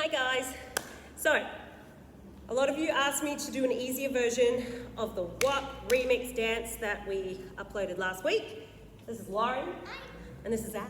Hi guys. So, a lot of you asked me to do an easier version of the WAP remix dance that we uploaded last week. This is Lauren, and this is Ash.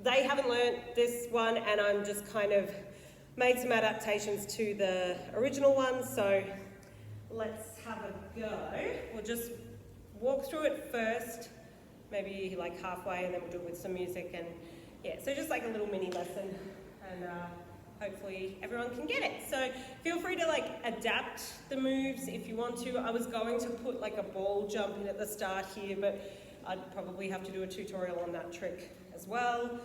They haven't learnt this one, and I'm just kind of made some adaptations to the original one, so let's have a go. We'll just walk through it first, maybe like halfway, and then we'll do it with some music, and yeah, so just like a little mini lesson, and hopefully everyone can get it. So feel free to like adapt the moves if you want to. I was going to put like a ball jump in at the start here, but I'd probably have to do a tutorial on that trick as well.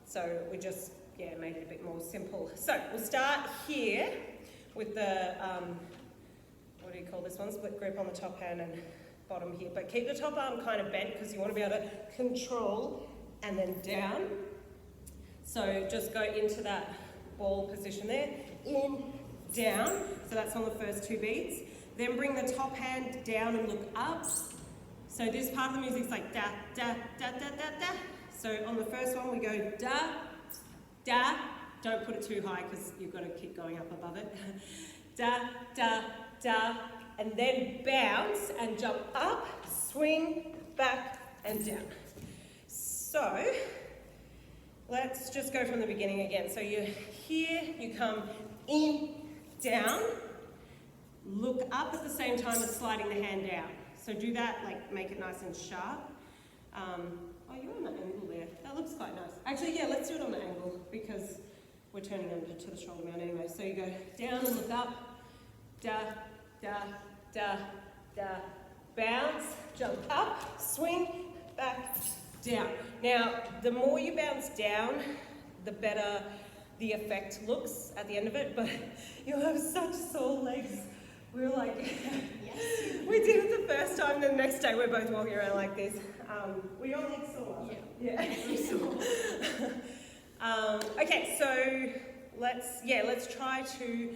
So we just, made it a bit more simple. So we'll start here with the, what do you call this one? Split grip on the top hand and bottom here. But keep the top arm kind of bent because you want to be able to control and then down. So just go into that ball position there, in, down. So that's on the first two beats. Then bring the top hand down and look up. So this part of the music's like da, da, da, da, da, da. So on the first one we go da, da. Don't put it too high because you've got to keep going up above it. Da, da, da. And then bounce and jump up, swing, back and down. So let's just go from the beginning again. So you're here, you come in, down, look up at the same time as sliding the hand down. So do that, like make it nice and sharp. Oh, you're on the angle there. That looks quite nice. Actually, yeah, let's do it on the angle because we're turning under to the shoulder mount anyway. So you go down and look up, da, da, da, da, bounce, jump up, swing, back, down. Now, the more you bounce down, the better the effect looks at the end of it, but you'll have such sore legs. We were like, yes. We did it the first time, then the next day we're both walking around like this. We all look sore. Yeah. Okay, so let's try to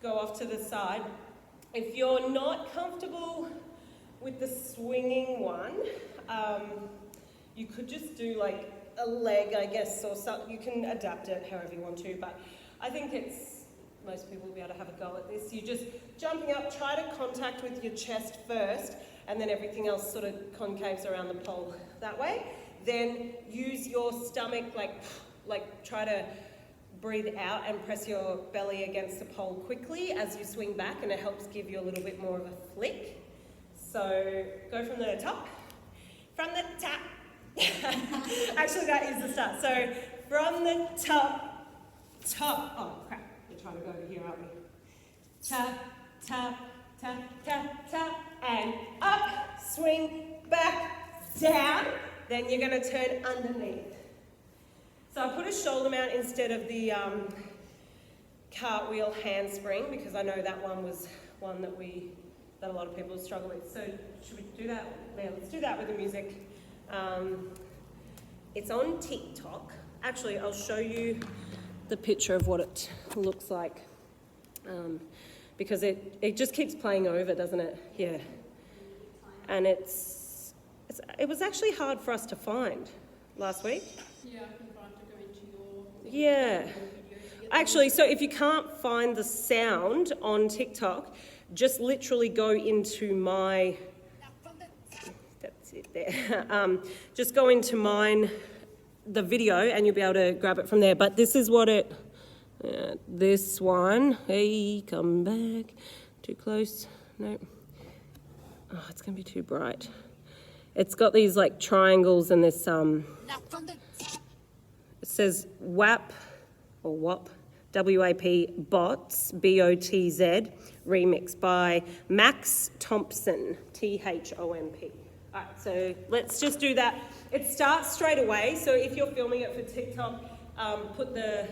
go off to the side. If you're not comfortable with the swinging one, you could just do like a leg, I guess, or something. You can adapt it however you want to, but I think most people will be able to have a go at this. You're just jumping up, try to contact with your chest first, and then everything else sort of concaves around the pole that way. Then use your stomach, like try to breathe out and press your belly against the pole quickly as you swing back, and it helps give you a little bit more of a flick. So go from the top. From the top. Actually, that is the start. So from the top. Oh crap, we're trying to go over here, aren't we? Tap, tap, tap, tap, tap, and up, swing, back, down. Then you're going to turn underneath. So I put a shoulder mount instead of the cartwheel handspring because I know that one was one that a lot of people struggle with. So should we do that? Yeah, let's do that with the music. It's on TikTok. Actually, I'll show you the picture of what it looks like because it just keeps playing over, doesn't it? Yeah. And it was actually hard for us to find last week. Yeah, I think I have to go into your... Yeah. Actually, so if you can't find the sound on TikTok, just literally go into my... That's it there. Just go into the video, and you'll be able to grab it from there. But this is what it... this one. Hey, come back. Too close. No. Oh, it's going to be too bright. It's got these like triangles and this... It says WAP, or WAP, W-A-P, BOTZ, B-O-T-Z, remix by Max Thompson, T-H-O-M-P. All right, so let's just do that. It starts straight away, so if you're filming it for TikTok, put the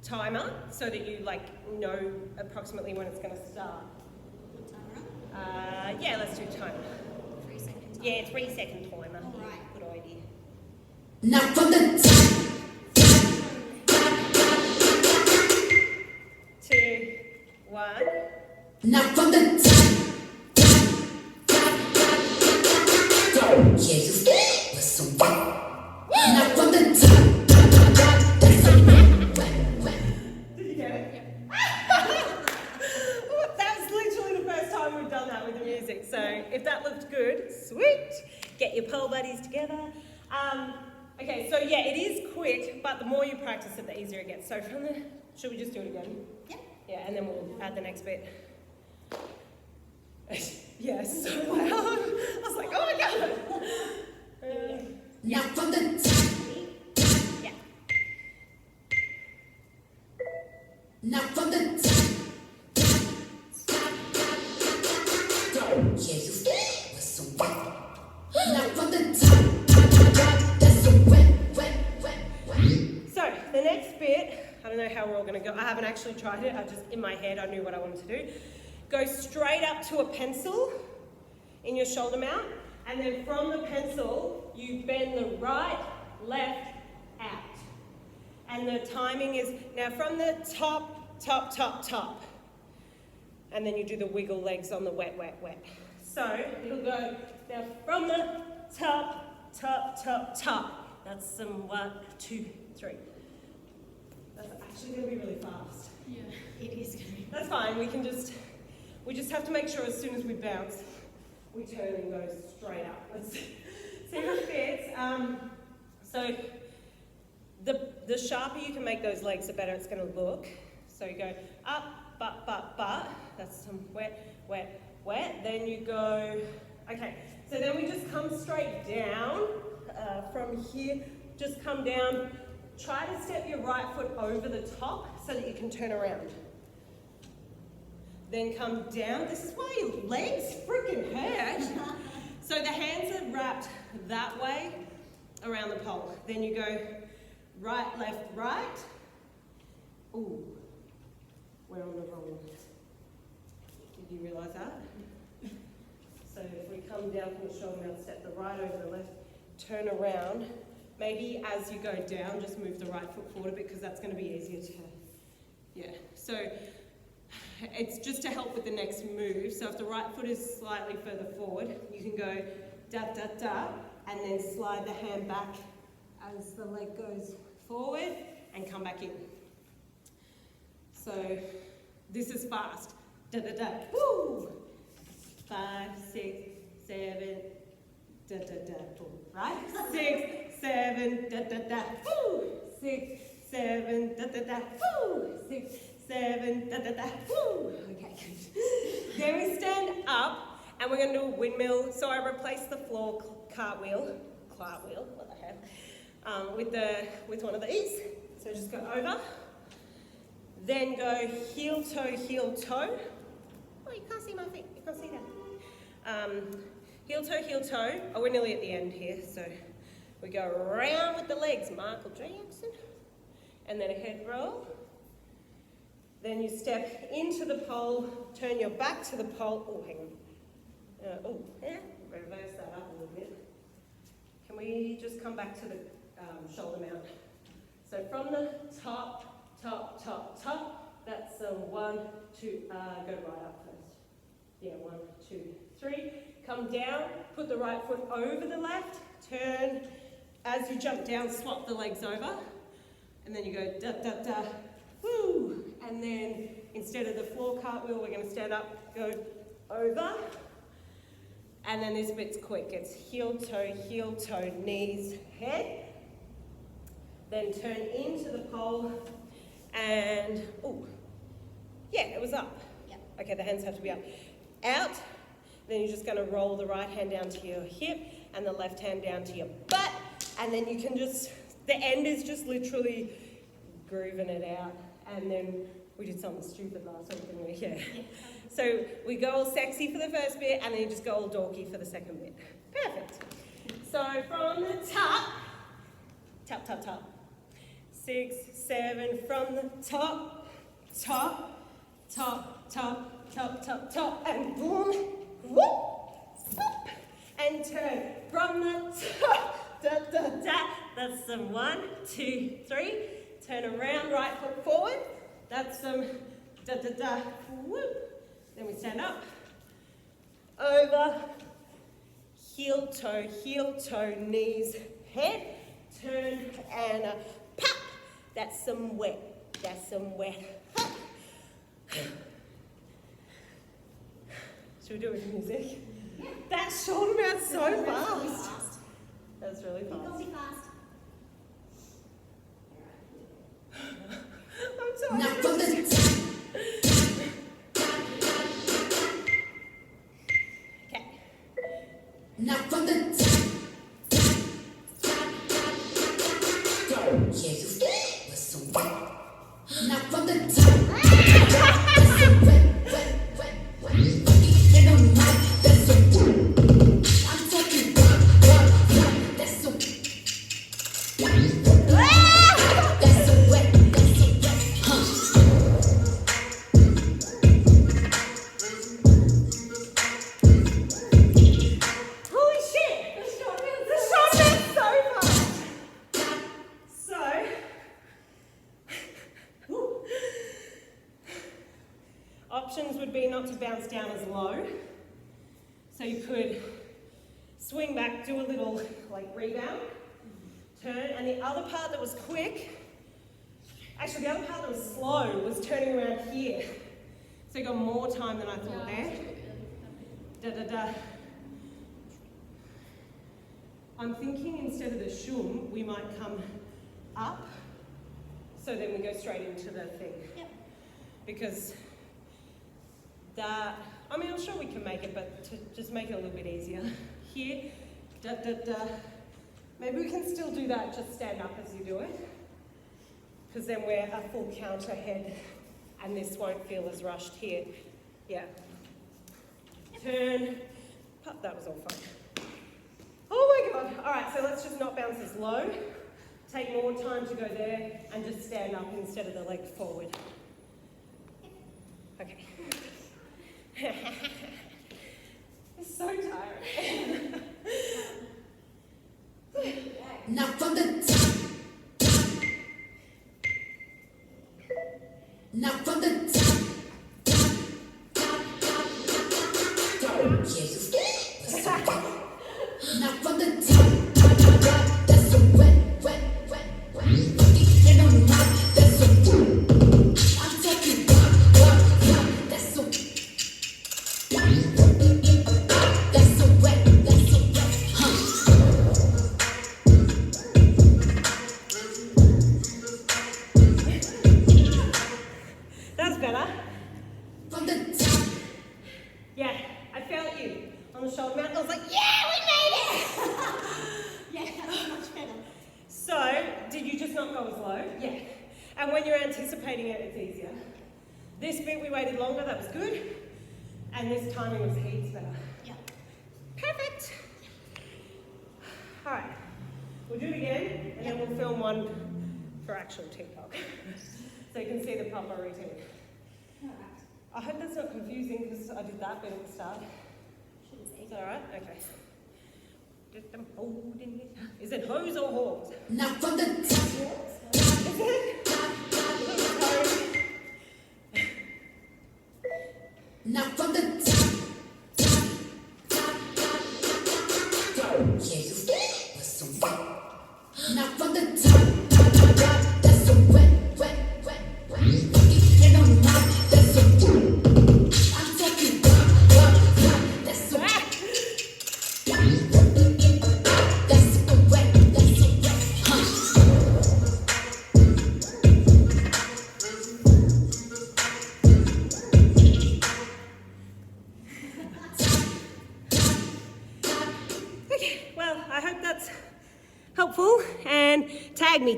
timer so that you know approximately when it's going to start. Yeah, let's do timer. 3 seconds. Yeah, 3 second timer. All right. Good idea. Now from the top. 2, 1. Now from the top. Yeah, you feel it, but so what? Now from the top. your pole buddies together. Okay, so yeah, it is quick, but the more you practice it, the easier it gets. So from the, should we just do it again? Yep. Yeah, and then we'll add the next bit. Yeah, so loud. I was like, oh my god. Now from the top. Yeah. Now from the top. Yeah, you scared? That's so wet. Now from the top. That's so wet. So the next bit, I don't know how we're all going to go. I haven't actually tried it. I just, in my head, I knew what I wanted to do. Go straight up to a pencil in your shoulder mount, and then from the pencil, you bend the right, left, out. And the timing is, now from the top, top, top, top. And then you do the wiggle legs on the wet, wet, wet. So it'll go, now from the top, top, top, top. That's some 1, 2, 3. That's actually going to be really fast. Yeah, it is going to be. That's fine, we just have to make sure as soon as we bounce, we turn and go straight up. Let's see if it fits. So the sharper you can make those legs, the better it's going to look. So you go up, but. That's some wet, wet, wet. Then you go, okay. So then we just come straight down from here. Just come down. Try to step your right foot over the top so that you can turn around. Then come down. This is why your legs freaking hurt. So the hands are wrapped that way around the pole. Then you go right, left, right. Ooh, we're on the wrong one. Did you realise that? So if we come down from the shoulder mount, step the right over the left, turn around. Maybe as you go down, just move the right foot forward a bit because that's going to be easier to, yeah. So it's just to help with the next move. So if the right foot is slightly further forward, you can go da, da, da, and then slide the hand back as the leg goes forward and come back in. So this is fast. Da, da, da, woo! 5, 6, 7, da, da, da, boom, right? 6, 7, da, da, da, woo! 6, 7, da, da, da, woo! 6, 7, da, da, da, woo! Okay, good. Then we stand up and we're going to do a windmill. So I replaced the floor cartwheel, what the hell, with one of these. So just go over. Then go heel, toe, heel, toe. Oh, you can't see my feet. You can't see that. Heel, toe. Oh, we're nearly at the end here. So we go around with the legs, Michael Jackson. And then a head roll. Then you step into the pole, turn your back to the pole. Oh, hang on. Reverse that up a little bit. Can we just come back to the shoulder mount? So from the top, that's 1, 2, go right up first. Yeah, 1, 2, 3. Come down, put the right foot over the left, turn. As you jump down, swap the legs over. And then you go da, da, da, woo. And then instead of the floor cartwheel, we're going to stand up, go over. And then this bit's quick. It's heel, toe, knees, head. Then turn into the pole. And, oh, yeah, it was up. Yep. Okay, the hands have to be up. Out. Then you're just going to roll the right hand down to your hip and the left hand down to your butt. And then you can just, the end is just literally grooving it out. And then we did something stupid last week, didn't we? Yeah. So we go all sexy for the first bit and then you just go all dorky for the second bit. Perfect. So from the top, top. 6, 7, from the top, and boom, whoop, swoop, and turn from the top, da, da, da. That's some 1, 2, 3. Turn around, right foot forward. That's some da, da, da, whoop. Then we stand up, over, heel, toe, knees, head, turn, and a pop. That's some wet. Hop. Should we do it with music? That shoulder mount's so fast. That's really You fast. go be fast. I'm so Now from the top. Okay. Now from the top. Go. Yeah, you scared? But so what? Now from the top. That's so wet. And I'm like, that's so I'm talking what? That's so that's so wet. That's so wet. Holy shit! The shot went so fast. So, options would be not to bounce down as low. So you could swing back, do a little like rebound, turn, and the other part that was quick, actually the other part that was slow was turning around here. So you got more time than I thought there. Da da da. I'm thinking instead of the shum, we might come up, so then we go straight into the thing. Yep. Because that, I mean, I'm sure we can make it, but to just make it a little bit easier. Here, da da da. Maybe we can still do that, just stand up as you do it. Because then we're a full counter head, and this won't feel as rushed here. Yeah. Turn. That was all fun. Oh my God. All right, so let's just not bounce as low. Take more time to go there and just stand up instead of the leg forward. Okay. It's so tiring. Now from the top. Now from the top. Go. Yeah, you scared? But so what? Now from the top. That's so wet. And I'm like, that's so I'm talking what? That's so that's so wet. That's so wet. That's better. From the top. Yeah, I felt you on the shoulder mount. I was like, yeah, we made it! Yeah, that's much better. So, did you just not go as low? Yeah. And when you're anticipating it, it's easier. This bit we waited longer, that was good. And this timing was heaps better. Yeah. Perfect. All right, we'll do it again, and then we'll film one for actual TikTok. So you can see the proper routine. Alright. I hope that's not confusing because I did that bit at the start. Shouldn't say. Is that all right? Okay. Get them holding it. Is it hose or horse? Now from the top. Is it? Now from the top. Go. Yeah, you scared? But so what? Now from the top. That's so wet. And I'm like, that's so I'm talking that's so that's so wet. That's so Okay, well, I hope that's helpful. And tag me.